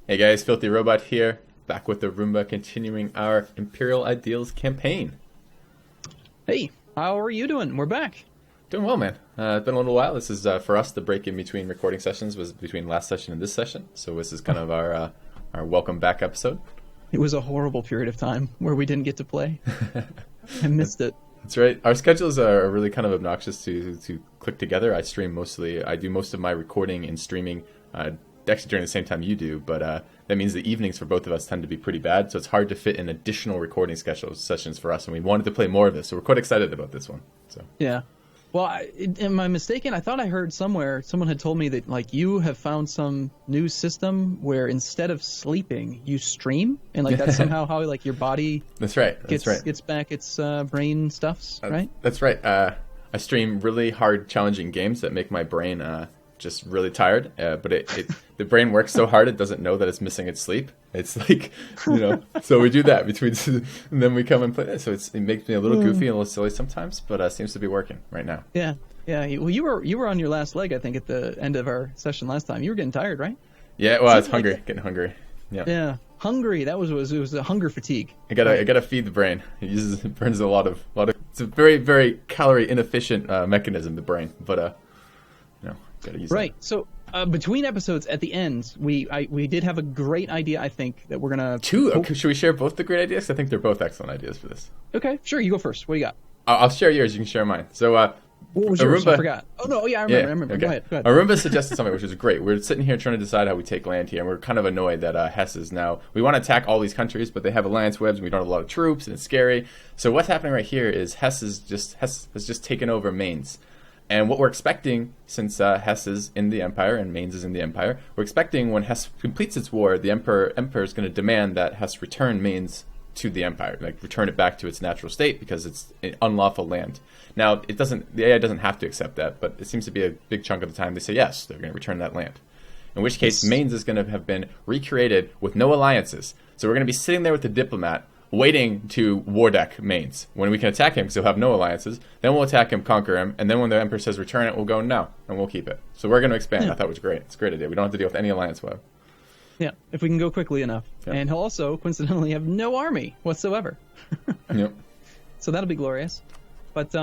Hey guys, FilthyRobot here, back with the Roomba, continuing our Imperial Ideals campaign. Hey, how are you doing? We're back. Doing well, man. It's been a little while. This is, for us, the break in between recording sessions was between last session and this session, so this is kind of our welcome back episode. It was a horrible period of time where we didn't get to play. I missed it. That's right. Our schedules are really kind of obnoxious to click together. I do most of my recording and streaming actually during the same time you do, but that means the evenings for both of us tend to be pretty bad, so it's hard to fit in additional recording sessions for us, and we wanted to play more of this, so we're quite excited about this one. So Yeah. Well, am I mistaken? I thought I heard somewhere someone had told me that like you have found some new system where instead of sleeping, you stream, and like that's somehow how like your body That's right. gets back its brain stuffs, right? That's right. I stream really hard, challenging games that make my brain just really tired. But the brain works so hard it doesn't know that it's missing its sleep. It's like, so we do that and then we come and play this. So it makes me a little goofy and a little silly sometimes, but seems to be working right now. Yeah. Well, you were on your last leg, I think, at the end of our session last time. You were getting tired, right? Yeah. Well, I was hungry, getting hungry. Yeah. Yeah. Hungry. It was a hunger fatigue. I gotta feed the brain. It burns a lot of. It's a very, very calorie inefficient mechanism, the brain. But gotta use right. that. So between episodes, at the end, we did have a great idea. I think that we're gonna Should we share both the great ideas? I think they're both excellent ideas for this. Okay, sure. You go first. What do you got? I'll share yours. You can share mine. So What was yours? Arumba, I forgot. Oh no. Yeah, I remember. Okay. Go ahead. Arumba suggested something which is great. We're sitting here trying to decide how we take land here, and we're kind of annoyed that Hesse is now. We want to attack all these countries, but they have alliance webs, and we don't have a lot of troops, and it's scary. So what's happening right here is Hesse has just taken over Mainz. And what we're expecting, since Hesse is in the Empire and Mainz is in the Empire, we're expecting when Hesse completes its war, the Emperor is going to demand that Hesse return Mainz to the Empire, like return it back to its natural state because it's an unlawful land. Now, the AI doesn't have to accept that, but it seems to be a big chunk of the time they say yes, they're going to return that land. In which case, Mainz is going to have been recreated with no alliances. So we're going to be sitting there with the diplomat, waiting to war deck Mainz when we can attack him because he'll have no alliances. Then we'll attack him, conquer him, and then when the Emperor says return it, we'll go no, and we'll keep it. So we're going to expand. Yeah. I thought it was great. It's a great idea. We don't have to deal with any alliance web. Yeah, if we can go quickly enough. Yeah. And he'll also, coincidentally, have no army whatsoever. Yep. So that'll be glorious. But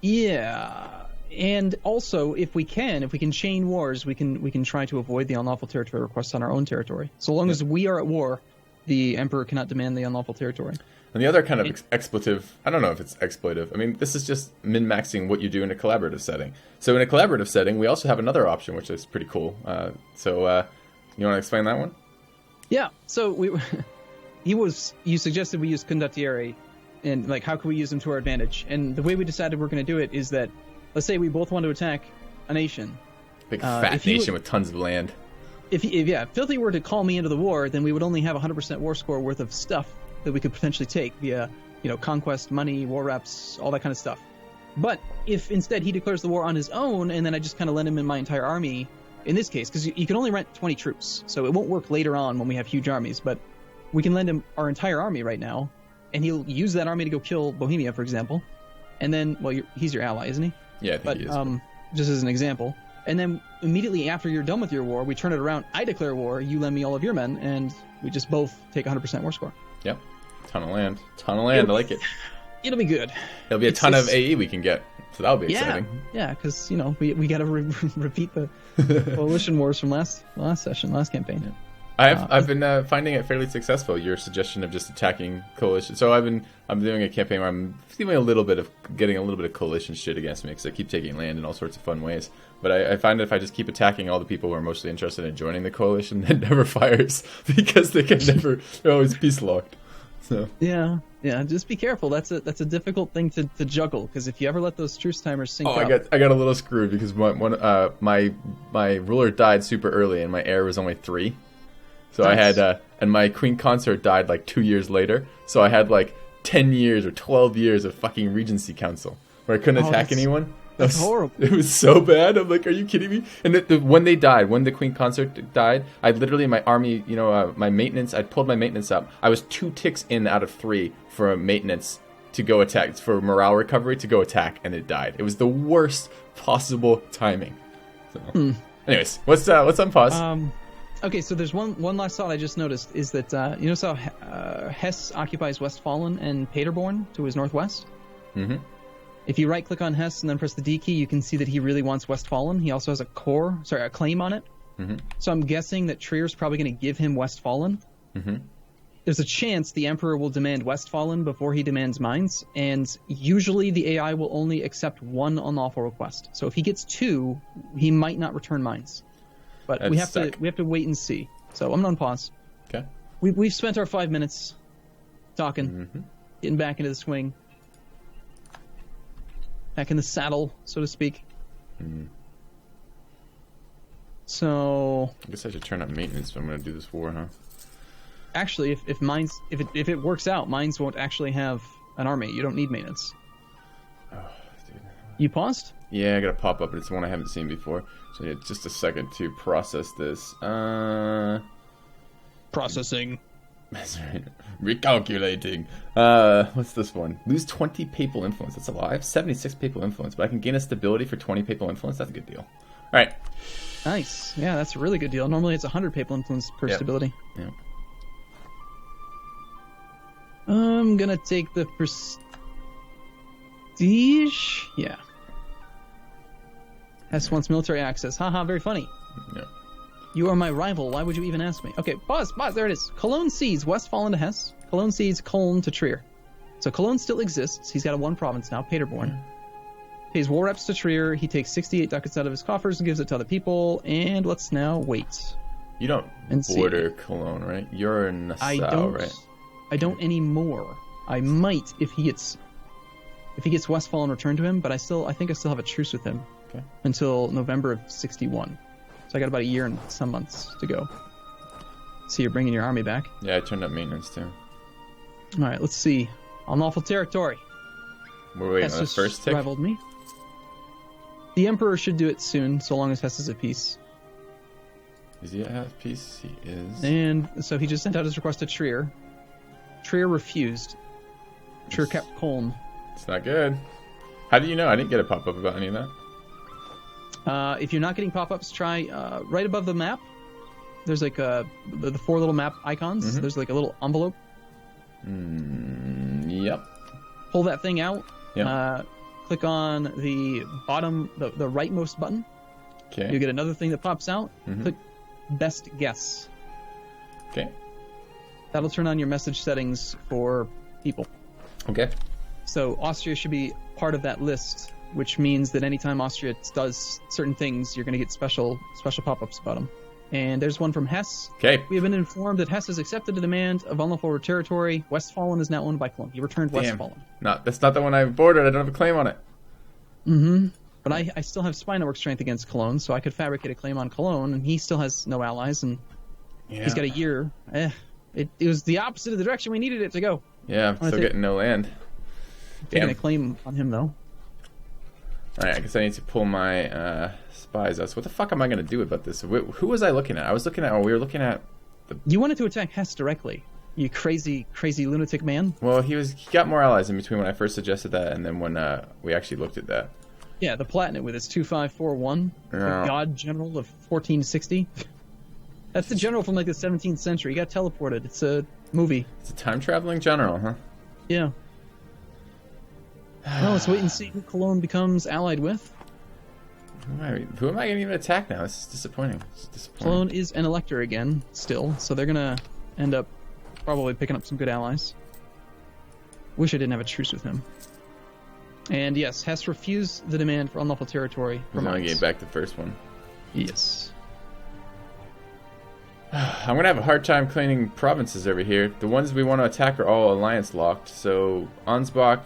yeah. And also, if we can chain wars, we can try to avoid the unlawful territory requests on our own territory. So long as we are at war, the Emperor cannot demand the unlawful territory. And the other kind of expletive, I don't know if it's exploitive. I mean, this is just min-maxing what you do in a collaborative setting. So in a collaborative setting, we also have another option, which is pretty cool. You want to explain that one? Yeah. So you suggested we use condottieri, and like how can we use them to our advantage? And the way we decided we're going to do it is that, let's say we both want to attack a nation. Big fat nation with tons of land. If Filthy were to call me into the war, then we would only have 100% war score worth of stuff that we could potentially take via, conquest, money, war reps, all that kind of stuff. But if instead he declares the war on his own, and then I just kind of lend him in my entire army, in this case, because you can only rent 20 troops, so it won't work later on when we have huge armies, but we can lend him our entire army right now, and he'll use that army to go kill Bohemia, for example. And then, well, he's your ally, isn't he? Yeah, I think he is. Just as an example. And then immediately after you're done with your war, we turn it around. I declare war, you lend me all of your men, and we just both take 100% war score. Yep. Ton of land. I like it. It'll be good. There'll be a ton of AE we can get, so that'll be exciting. Yeah, because, we got to repeat the coalition wars from last campaign. Yeah. I've been finding it fairly successful. Your suggestion of just attacking coalition. So I'm doing a campaign where I'm getting a little bit of coalition shit against me because I keep taking land in all sorts of fun ways. But I find that if I just keep attacking all the people who are mostly interested in joining the coalition, it never fires because they're always peace locked. So yeah. Just be careful. That's a difficult thing to juggle because if you ever let those truce timers sync up. I got a little screwed because my ruler died super early and my heir was only 3. So nice. I had, and my queen consort died like 2 years later. So I had like 10 years or 12 years of fucking regency council where I couldn't attack anyone. That's horrible. It was so bad. I'm like, are you kidding me? And when the queen consort died, I literally, my army, my maintenance, I pulled my maintenance up. I was 2 ticks in out of 3 for maintenance to go attack, for morale recovery to go attack, and it died. It was the worst possible timing. So, anyways, what's on pause? Okay, so there's one last thought I just noticed is that you notice how Hesse occupies Westfalen and Paderborn to his northwest? Mm-hmm. If you right-click on Hesse and then press the D key, you can see that he really wants Westfalen. He also has a claim on it. Mm-hmm. So I'm guessing that Trier's probably going to give him Westfalen. Mm-hmm. There's a chance the Emperor will demand Westfalen before he demands mines, and usually the AI will only accept one unlawful request. So if he gets 2, he might not return mines. But we have to wait and see. So I'm going to pause. Okay. We've spent our 5 minutes talking, getting back into the swing, back in the saddle, so to speak. Mm. So I guess I should turn up maintenance if I'm going to do this war, huh? Actually, if mines, if it works out, mines won't actually have an army. You don't need maintenance. Oh, dude. You paused? Yeah, I got a pop up, but it's one I haven't seen before. So yeah, just a second to process this. Processing. That's right. Recalculating. What's this one? Lose 20 papal influence. That's a lot. I have 76 papal influence, but I can gain a stability for 20 papal influence. That's a good deal. All right. Nice. Yeah, that's a really good deal. Normally it's 100 papal influence per stability. Yeah. I'm gonna take the prestige. Yeah. Hess wants military access. Haha, very funny. Yeah. You are my rival. Why would you even ask me? Okay, pause. There it is. Cologne cedes Westfalen to Hesse. Cologne cedes Köln to Trier. So Cologne still exists. He's got a 1 province now, Paderborn. Pays war reps to Trier. He takes 68 ducats out of his coffers and gives it to other people. And let's now wait. You don't border Cologne, right? You're in Nassau, right? I don't anymore. I might if he gets Westfalen returned to him, but I think I still have a truce with him until November of 61. So I got about a year and some months to go. So you're bringing your army back. Yeah, I turned up maintenance too. All right, let's see. Unlawful territory. We're waiting on the first tick. Rivaled me. The Emperor should do it soon, so long as Hesse is at peace. Is he at peace? He is. And so he just sent out his request to Trier. Trier refused. Trier kept Köln. It's not good. How do you know? I didn't get a pop-up about any of that. If you're not getting pop-ups, try right above the map. There's like the 4 little map icons. Mm-hmm. There's like a little envelope. Yep. Pull that thing out. Yep. Click on the bottom, the rightmost button. Okay. You get another thing that pops out. Mm-hmm. Click best guess. Okay. That'll turn on your message settings for people. Okay. So Austria should be part of that list, which means that anytime Austria does certain things, you're going to get special pop-ups about them. And there's one from Hesse. Okay. We have been informed that Hesse has accepted a demand of unlawful territory. Westfalen is now owned by Cologne. He returned Westfalen. No, that's not the one I bordered. I don't have a claim on it. Mm-hmm. But I still have spy network strength against Cologne, so I could fabricate a claim on Cologne, and he still has no allies, and he's got a year. It was the opposite of the direction we needed it to go. Yeah, I'm still getting no land. Taking a claim on him, though. Alright, I guess I need to pull my spies out. So what the fuck am I going to do about this? Who was I looking at? We were looking at... You wanted to attack Hesse directly, you crazy lunatic man. Well, he got more allies in between when I first suggested that and then when we actually looked at that. Yeah, the Palatinate with his 2541, the god general of 1460. That's the general from like the 17th century. He got teleported. It's a movie. It's a time-traveling general, huh? Yeah. Well, let's wait and see who Cologne becomes allied with. Who am I going to even attack now? This is disappointing. Cologne is an elector again, still, so they're going to end up probably picking up some good allies. Wish I didn't have a truce with him. And yes, Hesse refused the demand for unlawful territory. I'm going to get back the first one. Yes. I'm going to have a hard time claiming provinces over here. The ones we want to attack are all alliance locked. So, Ansbach,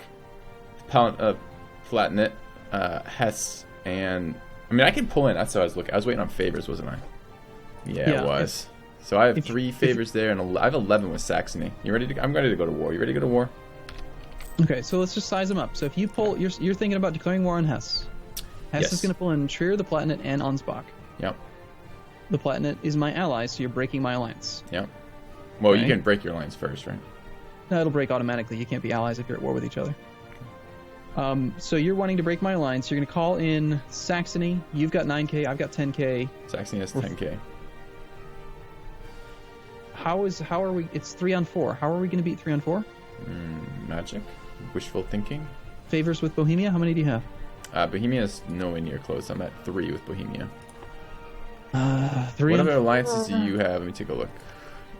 Palatinate, Hesse, and... I mean, I can pull in. That's what I was looking. I was waiting on favors, wasn't I? Yeah, it was. So I have 3 favors there, and I have 11 with Saxony. You ready to? I'm ready to go to war. You ready to go to war? Okay, so let's just size them up. So if you pull, you're thinking about declaring war on Hesse. Hesse is going to pull in Trier, the Palatinate, and Ansbach. Yep. The Palatinate is my ally, so you're breaking my alliance. Yep. Well, you can break your alliance first, right? No, it'll break automatically. You can't be allies if you're at war with each other. So you're wanting to break my alliance. You're going to call in Saxony. You've got 9k. I've got 10k. Saxony has 10k. how are we? It's 3-on-4. How are we going to beat 3-on-4? Magic, wishful thinking. Favors with Bohemia. How many do you have? Bohemia is nowhere near close. I'm at 3 with Bohemia. 3. What other alliances do you have? Let me take a look.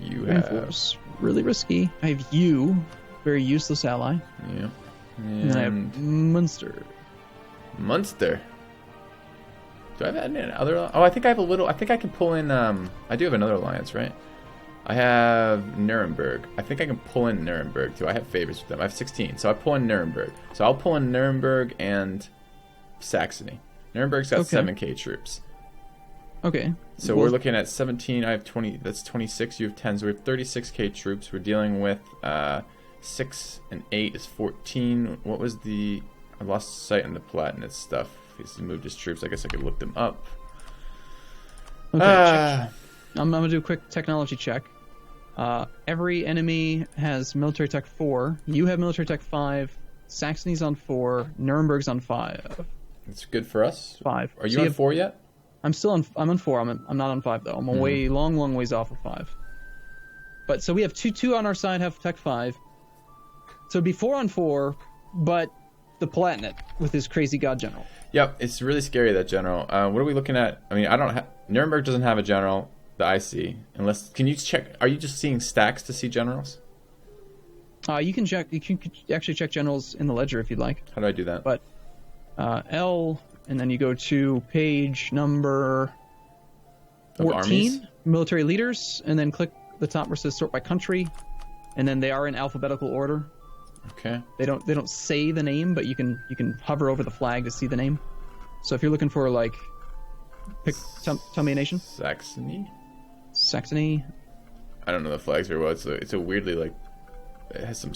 You have really risky. I have you, very useless ally. Yeah. And then I have Munster. Munster. Do I have any other? Oh, I think I have a little. I think I can pull in. I do have another alliance, right? I have Nuremberg. I think I can pull in Nuremberg too. I have favors with them. I have 16, so I pull in Nuremberg. So I'll pull in Nuremberg and Saxony. Nuremberg's got 7k troops. Okay. So we're looking at 17. I have 20. That's 26. You have 10. So we have 36k troops. We're dealing with 6 and 8 is 14. What was the? I lost sight on the Palatinate stuff. He's moved his troops. I guess I could look them up. Okay. I'm gonna do a quick technology check. Every enemy has military tech 4. You have military tech 5. Saxony's on 4. Nuremberg's on 5. It's good for us. 5. Are you on 4 yet? I'm still on. I'm on 4. I'm not on 5 though. I'm a long ways off of 5. But so we have 2 on our side have tech 5. So it'd be 4-on-4, but the Palatinate with his crazy god general. Yep, it's really scary, that general. What are we looking at? I mean, I don't have. Nuremberg doesn't have a general that I see. Unless, can you check? Are you just seeing stacks to see generals? You can check. You can actually check generals in the ledger if you'd like. How do I do that? But L, and then you go to page number 14, military leaders, and then click the top where it says sort by country, and then they are in alphabetical order. Okay. They don't say the name, but you can hover over the flag to see the name. So if you're looking for like, tell me a nation. Saxony. I don't know the flags very well. It's a weirdly like, it has some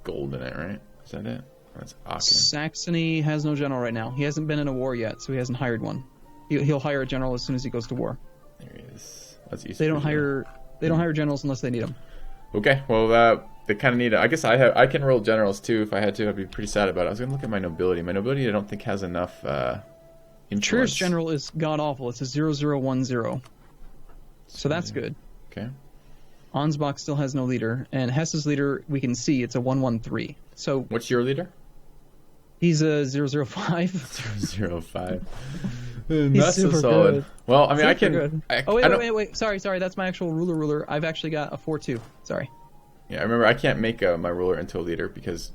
gold in it, right? Is that it? That's Aachen. Saxony has no general right now. He hasn't been in a war yet, so he hasn't hired one. He'll hire a general as soon as he goes to war. There he is. That's easy. They don't hire generals unless they need them. Okay, well, they kind of need it. I guess I can roll generals too if I had to. I'd be pretty sad about it. I was gonna look at my nobility. My nobility, I don't think has enough influence. Trier's general is god awful. It's a 0010. So that's good. Okay. Ansbach still has no leader, and Hess's leader we can see it's a 113. So what's your leader? He's a 005. 005. He's super so solid. Good. Well, I mean, super I can. Wait. Sorry. That's my actual ruler. I've actually got a 4-2. Sorry. Yeah, I remember I can't make my ruler into a leader because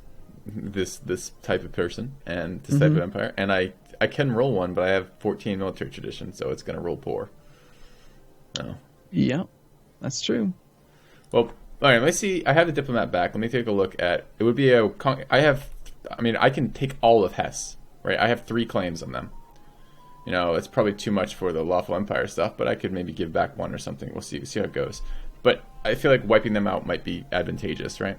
this type of person and this type of empire, and I can roll one, but I have 14 military tradition, so it's gonna roll poor. Oh. Yeah, that's true. Well, all right. Let's see. I have the diplomat back. Let me take a look at. It would be a. I can take all of Hesse, right? I have 3 claims on them. You know, it's probably too much for the lawful empire stuff, but I could maybe give back 1 or something. We'll see how it goes. But I feel like wiping them out might be advantageous, right?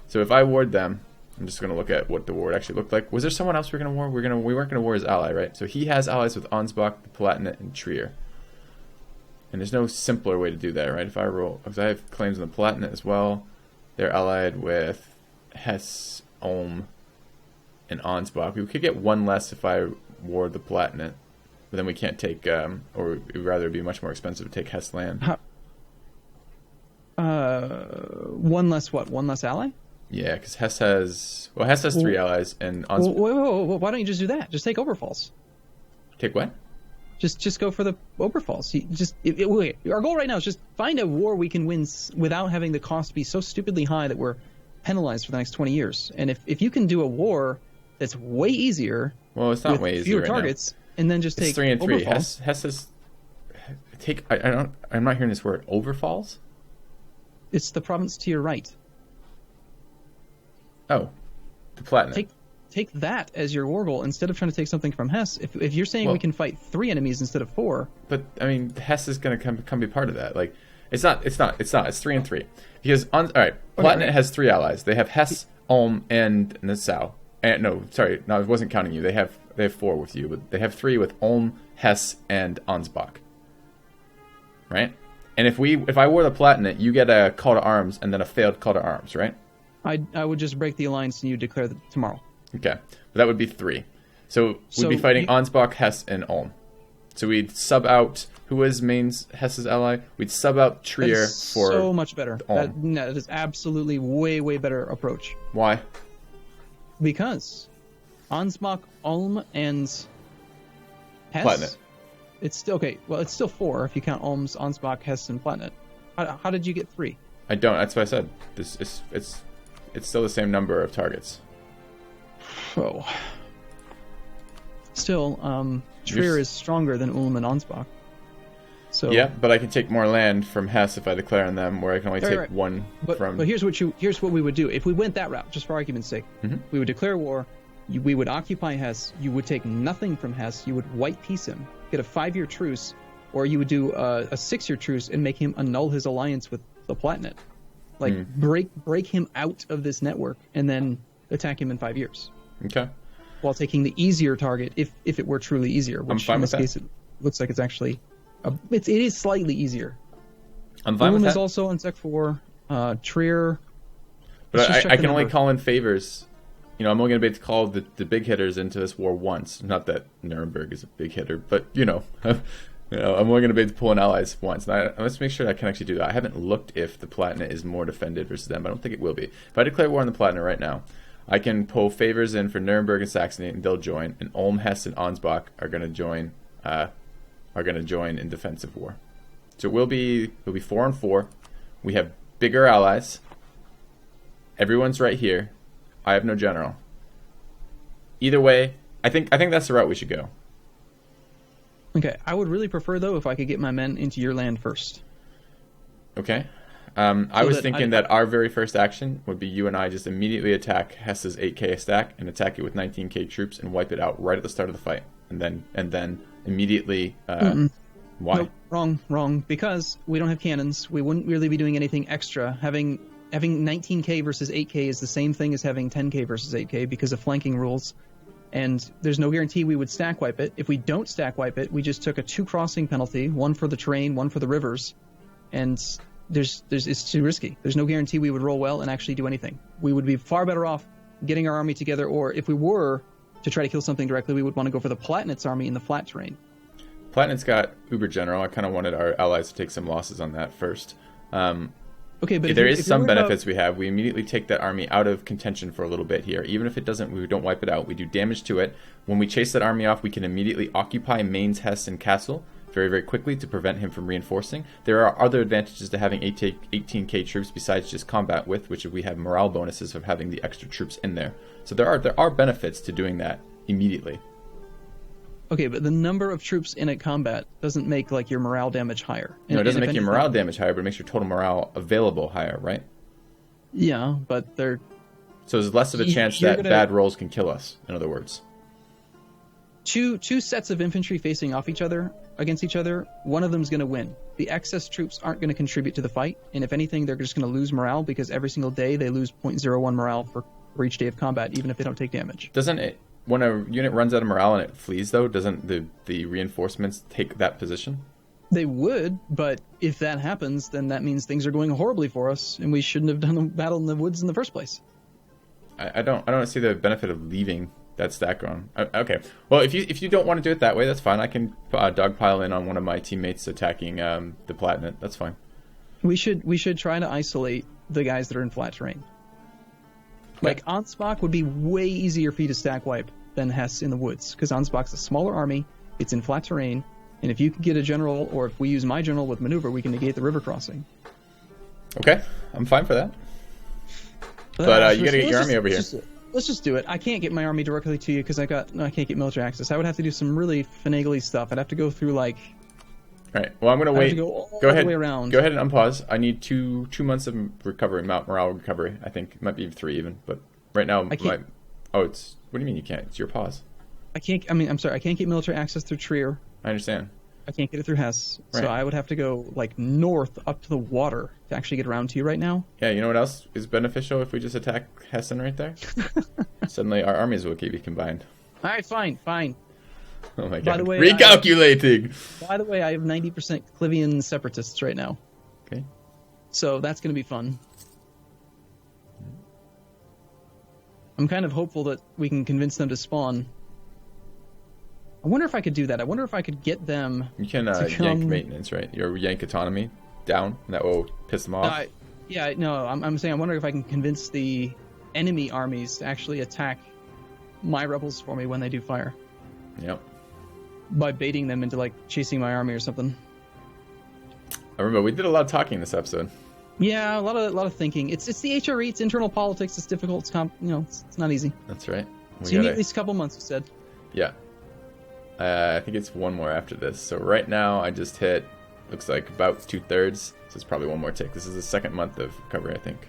So if I ward them, I'm just going to look at what the ward actually looked like. Was there someone else we were going to ward? We weren't going to ward his ally, right? So he has allies with Ansbach, the Palatinate, and Trier. And there's no simpler way to do that, right? If I roll, because I have claims on the Palatinate as well. They're allied with Hesse, Ulm, and Ansbach. We could get 1 less if I ward the Palatinate. But then we can't take, or rather it'd be much more expensive to take Hesse land. 1 less what? 1 less ally? Yeah, because Hesse has 3 allies, and wait, why don't you just do that? Just take Oberpfalz. Take what? Just go for the Oberpfalz. Our goal right now is just find a war we can win without having the cost be so stupidly high that we're penalized for the next 20 years. And if you can do a war that's way easier, well, it's not way easier. Fewer targets. And then just take 3 and 3. Oberpfalz. Hesse is take. I'm not hearing this word. Overfalls. It's the province to your right. Oh, the Palatinate. Take that as your war goal instead of trying to take something from Hesse. If you're saying we can fight 3 enemies instead of 4, but I mean Hesse is going to come be part of that. Like it's not. It's 3 and 3 because all right. Palatinate has 3 allies. They have Hesse, Ulm, and Nassau. And no, I wasn't counting you. They have 4 with you, but they have 3 with Ulm, Hesse, and Ansbach. Right? And if I wore the Palatinate, you get a call to arms and then a failed call to arms, right? I would just break the alliance and you declare that tomorrow. Okay, but that would be 3. So we'd be fighting Ansbach, Hesse, and Ulm. So we'd sub out, who was Maine's Hess's ally? We'd sub out Trier for so much better. Ulm. That is absolutely way better approach. Why? Because Ansbach, Ulm, and Hesse. Platinate. It's still okay. Well, it's still 4 if you count Ulm's, Ansbach, Hesse, and Platinate. How did you get 3? I don't. That's what I said. It's still the same number of targets. Oh. Still, Trier is stronger than Ulm and Ansbach. So yeah, but I can take more land from Hesse if I declare on them, where I can only take right. one from. But here's what we would do if we went that route, just for argument's sake. Mm-hmm. We would declare war. We would occupy Hesse. You would take nothing from Hesse. You would white peace him, get a 5-year truce, or you would do a 6-year truce and make him annul his alliance with the Platinate. Like break him out of this network and then attack him in 5 years. Okay. While taking the easier target, if it were truly easier, which in this case it looks like it's actually, it is slightly easier. I'm fine with that. Ulm is also on Sec 4. Trier. But I can only call in favors. You know, I'm only going to be able to call the big hitters into this war once. Not that Nuremberg is a big hitter, but I'm only going to be able to pull in allies once. And let's make sure I can actually do that. I haven't looked if the Platinate is more defended versus them. I don't think it will be. If I declare war on the Platinate right now, I can pull favors in for Nuremberg and Saxony, and they'll join. And Ulm, Hesse, and Ansbach are going to join. In defensive war. So it'll be 4 and 4. We have bigger allies. Everyone's right here. I have no general. Either way, I think that's the route we should go. Okay, I would really prefer though if I could get my men into your land first. Okay. I was thinking that our very first action would be you and I just immediately attack Hesse's 8k stack and attack it with 19k troops and wipe it out right at the start of the fight, and then immediately. Why? Nope, wrong. Because we don't have cannons, we wouldn't really be doing anything extra. Having 19k versus 8k is the same thing as having 10k versus 8k because of flanking rules. And there's no guarantee we would stack wipe it. If we don't stack wipe it, we just took a 2 crossing penalty, 1 for the terrain, 1 for the rivers, and it's too risky. There's no guarantee we would roll well and actually do anything. We would be far better off getting our army together, or if we were to try to kill something directly, we would want to go for the Platinate's army in the flat terrain. Platinate's got Uber General. I kind of wanted our allies to take some losses on that first. Okay, but there is some benefits we have. We immediately take that army out of contention for a little bit here. Even if it doesn't, we don't wipe it out. We do damage to it. When we chase that army off, we can immediately occupy Mainz, Hesse, and Kassel very, very quickly to prevent him from reinforcing. There are other advantages to having 18k troops besides just combat with, which we have morale bonuses of having the extra troops in there. So there are benefits to doing that immediately. Okay, but the number of troops in a combat doesn't make like your morale damage higher. No, it doesn't make your morale damage higher, but it makes your total morale available higher, right? Yeah, but they're... So there's less of a chance that bad rolls can kill us, in other words. Two sets of infantry facing off against each other, one of them's going to win. The excess troops aren't going to contribute to the fight, and if anything, they're just going to lose morale because every single day they lose 0.01 morale for each day of combat, even if they don't take damage. Doesn't it... When a unit runs out of morale and it flees, though, doesn't the reinforcements take that position? They would, but if that happens, then that means things are going horribly for us, and we shouldn't have done the battle in the woods in the first place. I don't see the benefit of leaving that stack on. Okay, well, if you don't want to do it that way, that's fine. I can dogpile in on one of my teammates attacking the Platinate. That's fine. We should try to isolate the guys that are in flat terrain. Like, Ansbach would be way easier for you to stack wipe than Hesse in the woods, because Ansbach's a smaller army, it's in flat terrain, and if you can get a general, or if we use my general with maneuver, we can negate the river crossing. Okay, I'm fine for that. But you gotta get your army over here. Let's just do it. I can't get my army directly to you because I can't get military access. I would have to do some really finagly stuff. I'd have to go through, like... All right. Well, I'm gonna wait. Go ahead. The way around. Go ahead and unpause. I need two months of recovery, morale recovery. I think it might be 3 even, but right now I can't. What do you mean you can't? It's your pause. I'm sorry. I can't get military access through Trier. I understand. I can't get it through Hesse, right. So I would have to go like north up to the water to actually get around to you right now. Yeah. You know what else is beneficial if we just attack Hessen right there? Suddenly our armies will be combined. All right. Fine. Oh my god. By the way, recalculating! By the way, I have 90% Clivian separatists right now. Okay. So that's going to be fun. I'm kind of hopeful that we can convince them to spawn. I wonder if I could do that. I wonder if I could get them. You can to yank come- maintenance, right? Your yank autonomy down, and that will piss them off. Yeah, no, I'm saying I wonder if I can convince the enemy armies to actually attack my rebels for me when they do fire. Yep. By baiting them into like chasing my army or something. I remember we did a lot of talking this episode. Yeah, a lot of thinking. It's the HRE. It's internal politics. It's difficult. It's not easy. That's right. So you need at least a couple months, you said. Yeah. I think it's one more after this. So right now I just hit, looks like about 2/3. So it's probably one more tick. This is the second month of recovery, I think.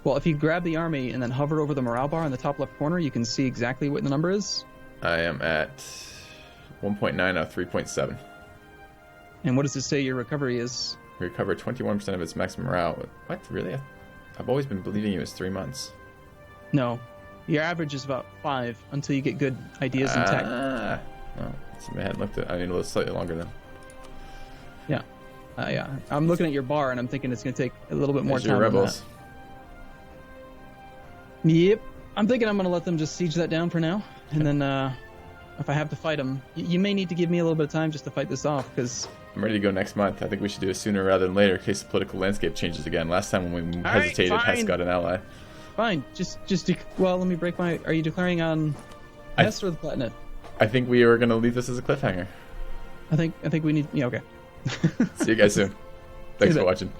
Well, if you grab the army and then hover over the morale bar in the top left corner, you can see exactly what the number is. I am at 1.9 out of 3.7. And what does it say your recovery is? Recover 21% of its maximum morale. What? Really? I've always been believing it was 3 months. No. Your average is about 5 until you get good ideas in tech. Well, I hadn't looked at it. I need a little slightly longer then. Yeah. Yeah. I'm looking at your bar and I'm thinking it's going to take a little bit more There's time. your rebels. Yep. I'm thinking I'm going to let them just siege that down for now. And then if I have to fight them, you may need to give me a little bit of time just to fight this off because... I'm ready to go next month. I think we should do it sooner rather than later in case the political landscape changes again. Last time when we hesitated, Hess got an ally. Fine. Well, let me break my... Are you declaring on Hess or the Platinum? I think we were going to leave this as a cliffhanger. I think we need... Yeah, okay. See you guys soon. Thanks for watching.